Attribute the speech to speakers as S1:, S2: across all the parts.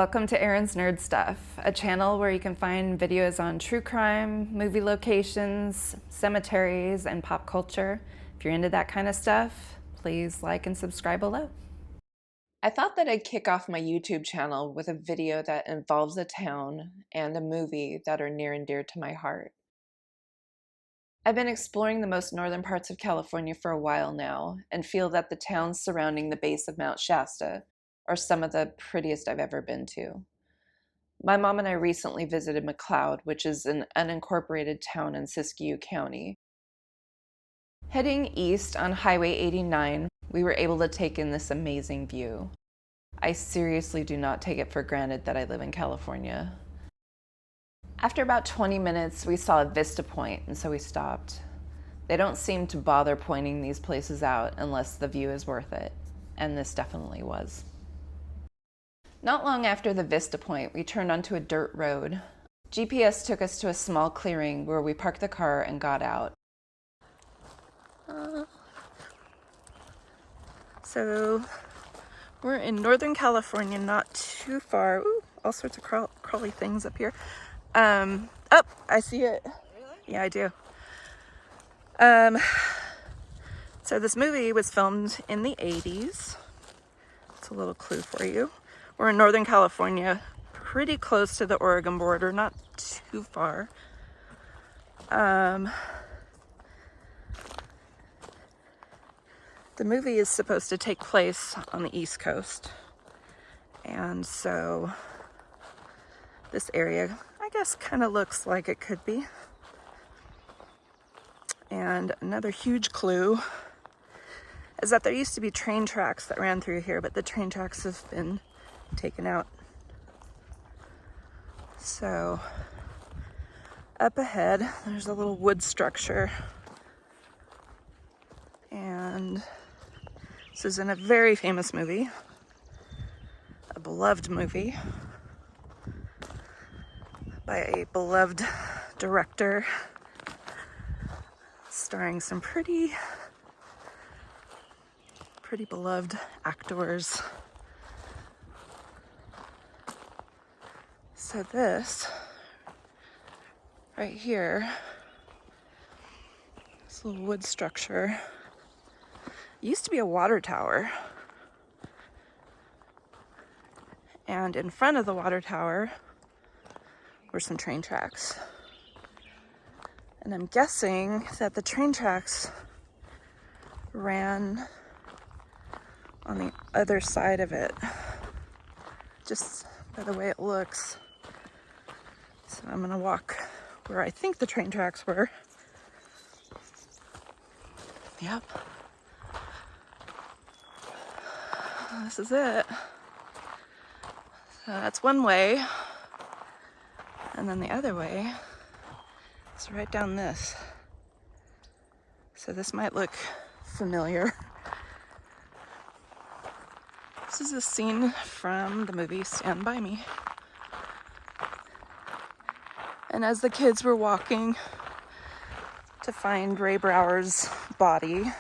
S1: Welcome to Erin's Nerd Stuff, a channel where you can find videos on true crime, movie locations, cemeteries, and pop culture. If you're into that kind of stuff, please like and subscribe below. I thought that I'd kick off my YouTube channel with a video that involves a town and a movie that are near and dear to my heart. I've been exploring the most northern parts of California for a while now and feel that the towns surrounding the base of Mount Shasta are some of the prettiest I've ever been to. My mom and I recently visited McLeod, which is an unincorporated town in Siskiyou County. Heading east on Highway 89, we were able to take in this amazing view. I seriously do not take it for granted that I live in California. After about 20 minutes, we saw a vista point, and so we stopped. They don't seem to bother pointing these places out unless the view is worth it, and this definitely was. Not long after the vista point, we turned onto a dirt road. GPS took us to a small clearing where we parked the car and got out. So we're in Northern California, not too far. Ooh, all sorts of crawly things up here. Oh, I see it. Really? Yeah, I do. So this movie was filmed in the 80s. That's a little clue for you. We're in Northern California, pretty close to the Oregon border, not too far. The movie is supposed to take place on the East Coast. And so this area, I guess, kind of looks like it could be. And another huge clue is that there used to be train tracks that ran through here, but the train tracks have been taken out. So up ahead, there's a little wood structure. And this is in a very famous movie, a beloved movie by a beloved director, starring some pretty beloved actors. So this right here, this little wood structure, used to be a water tower. And in front of the water tower were some train tracks. And I'm guessing that the train tracks ran on the other side of it, just by the way it looks. So I'm gonna walk where I think the train tracks were. Yep. This is it. So that's one way. And then the other way is right down this. So this might look familiar. This is a scene from the movie Stand By Me. And as the kids were walking to find Ray Brower's body,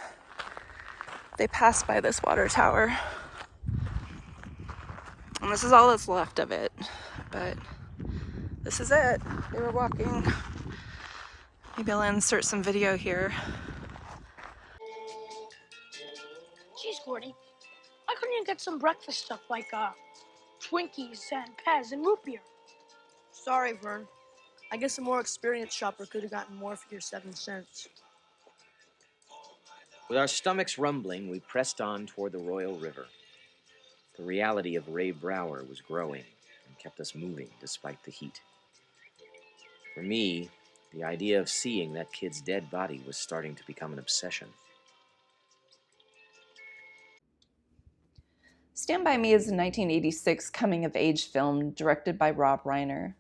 S1: they passed by this water tower. And this is all that's left of it. But this is it. They were walking. Maybe I'll insert some video here.
S2: Jeez, Gordy, why couldn't you get some breakfast stuff like Twinkies and Pez and root beer?
S3: Sorry, Vern. I guess a more experienced shopper could have gotten more for your 7 cents.
S4: With our stomachs rumbling, we pressed on toward the Royal River. The reality of Ray Brower was growing and kept us moving despite the heat. For me, the idea of seeing that kid's dead body was starting to become an obsession.
S1: Stand By Me is a 1986 coming-of-age film directed by Rob Reiner.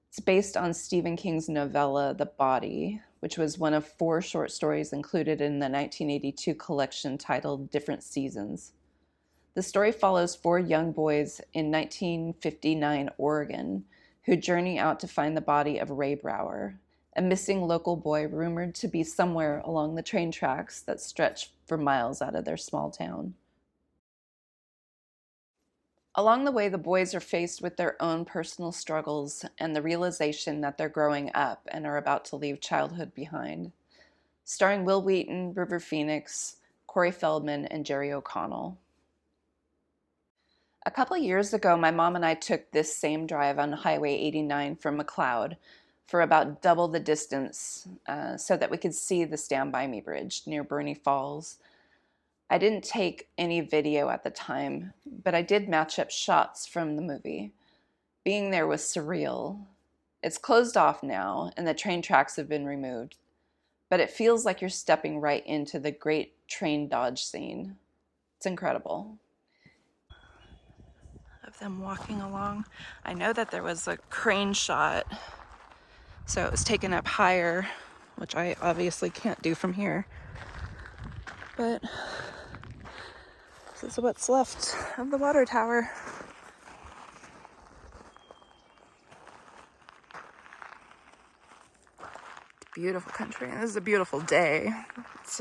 S1: It's based on Stephen King's novella The Body, which was one of 4 short stories included in the 1982 collection titled Different Seasons. The story follows 4 young boys in 1959 Oregon who journey out to find the body of Ray Brower, a missing local boy rumored to be somewhere along the train tracks that stretch for miles out of their small town. Along the way, the boys are faced with their own personal struggles and the realization that they're growing up and are about to leave childhood behind. Starring Will Wheaton, River Phoenix, Corey Feldman, and Jerry O'Connell. A couple years ago, my mom and I took this same drive on Highway 89 from McLeod for about double the distance so that we could see the Stand By Me Bridge near Bernie Falls. I didn't take any video at the time, but I did match up shots from the movie. Being there was surreal. It's closed off now, and the train tracks have been removed, but it feels like you're stepping right into the great train dodge scene. It's incredible. Of them walking along. I know that there was a crane shot, so it was taken up higher, which I obviously can't do from here. But this is what's left of the water tower. Beautiful country. And this is a beautiful day. It's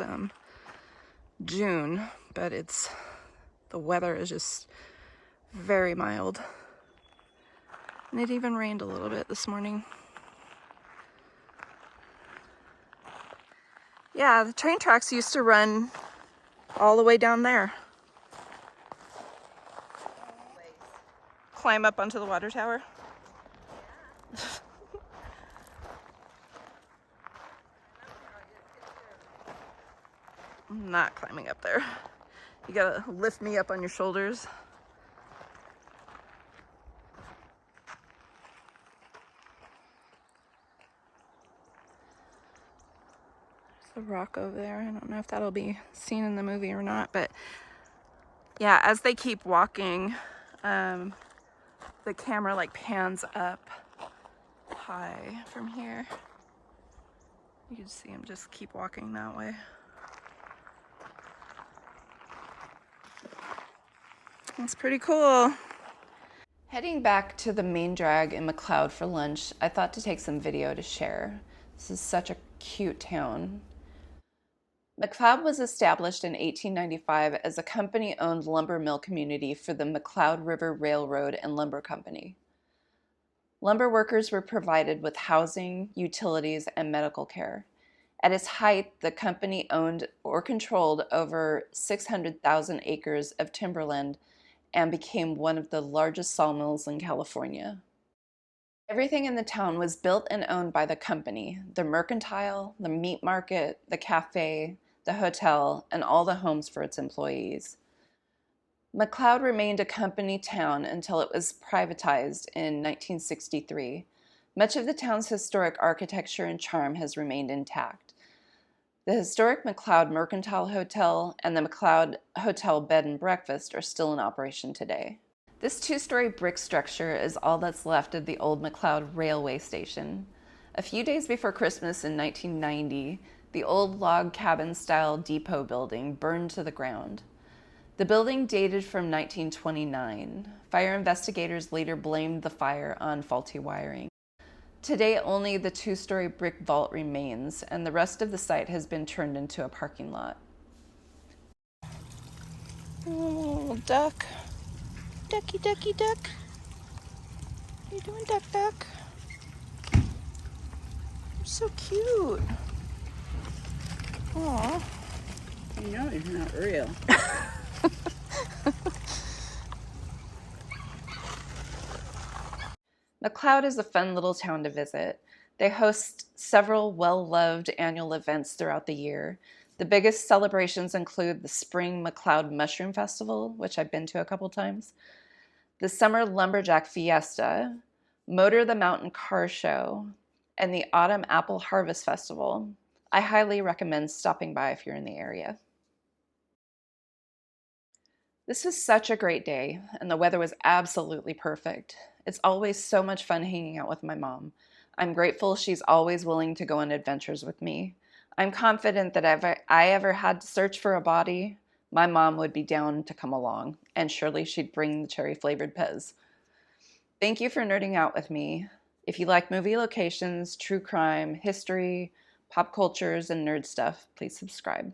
S1: June, but the weather is just very mild. And it even rained a little bit this morning. Yeah, the train tracks used to run all the way down there. Climb up onto the water tower. I'm not climbing up there. You gotta lift me up on your shoulders. There's a rock over there. I don't know if that'll be seen in the movie or not, but yeah, as they keep walking, the camera like pans up high from here. You can see him just keep walking that way. That's pretty cool. Heading back to the main drag in McLeod for lunch, I thought to take some video to share. This is such a cute town. McLeod was established in 1895 as a company-owned lumber mill community for the McLeod River Railroad and Lumber Company. Lumber workers were provided with housing, utilities, and medical care. At its height, the company owned or controlled over 600,000 acres of timberland and became one of the largest sawmills in California. Everything in the town was built and owned by the company: the mercantile, the meat market, the cafe, the hotel, and all the homes for its employees. McLeod remained a company town until it was privatized in 1963. Much of the town's historic architecture and charm has remained intact. The historic McLeod Mercantile Hotel and the McLeod Hotel Bed and Breakfast are still in operation today. This two-story brick structure is all that's left of the old McLeod railway station. A few days before Christmas in 1990, the old log cabin-style depot building burned to the ground. The building dated from 1929. Fire investigators later blamed the fire on faulty wiring. Today, only the two-story brick vault remains, and the rest of the site has been turned into a parking lot. Oh, duck. Ducky, ducky, duck. What are you doing, duck, duck? You're so cute. Aw.
S5: You know he's not real.
S1: McLeod is a fun little town to visit. They host several well-loved annual events throughout the year. The biggest celebrations include the Spring McLeod Mushroom Festival, which I've been to a couple times, the Summer Lumberjack Fiesta, Motor the Mountain Car Show, and the Autumn Apple Harvest Festival. I highly recommend stopping by if you're in the area. This was such a great day, and the weather was absolutely perfect. It's always so much fun hanging out with my mom. I'm grateful she's always willing to go on adventures with me. I'm confident that if I ever had to search for a body, my mom would be down to come along, and surely she'd bring the cherry-flavored Pez. Thank you for nerding out with me. If you like movie locations, true crime, history, pop cultures, and nerd stuff, please subscribe.